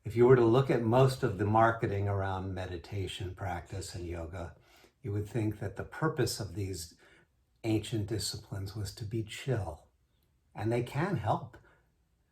If you were to look at most of the marketing around meditation practice and yoga, you would think that the purpose of these ancient disciplines was to be chill. And they can help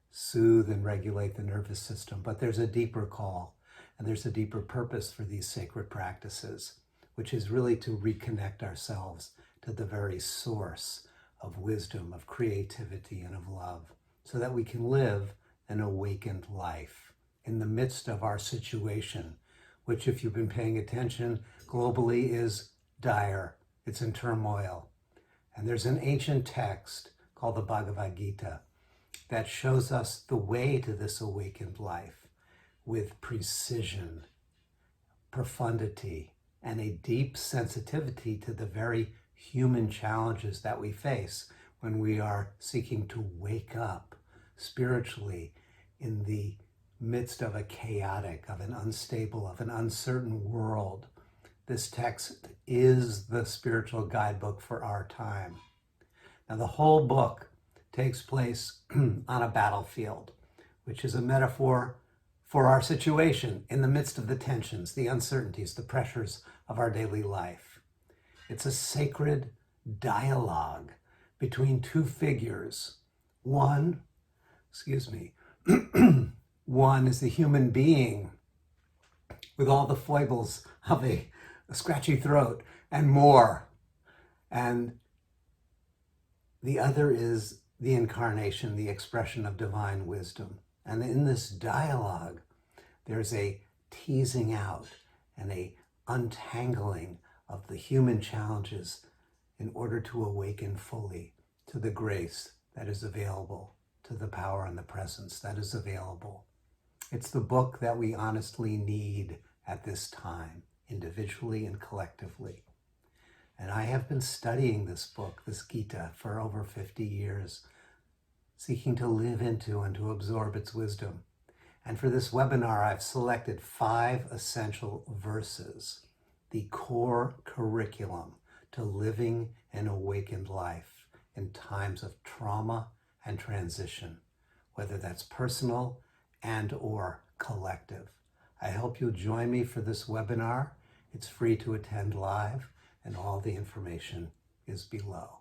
soothe and regulate the nervous system, but there's a deeper call and there's a deeper purpose for these sacred practices, which is really to reconnect ourselves to the very source of wisdom, of creativity, and of love, so that we can live an awakened life in the midst of our situation, which, if you've been paying attention globally, is dire. It's in turmoil. And there's an ancient text called the Bhagavad Gita that shows us the way to this awakened life with precision, profundity, and a deep sensitivity to the very human challenges that we face when we are seeking to wake up spiritually in the midst of a chaotic, of an unstable, of an uncertain world. This text is the spiritual guidebook for our time. Now, the whole book takes place on a battlefield, which is a metaphor for our situation in the midst of the tensions, the uncertainties, the pressures of our daily life. It's a sacred dialogue between two figures. One is the human being with all the foibles of a scratchy throat and more. And the other is the incarnation, the expression of divine wisdom. And in this dialogue, there's a teasing out and a untangling of the human challenges in order to awaken fully to the grace that is available, to the power and the presence that is available. It's the book that we honestly need at this time, individually and collectively. And I have been studying this book, this Gita, for over 50 years, seeking to live into and to absorb its wisdom. And for this webinar, I've selected 5 essential verses, the core curriculum to living an awakened life in times of trauma and transition, whether that's personal and or collective. I hope you'll join me for this webinar. It's free to attend live, and all the information is below.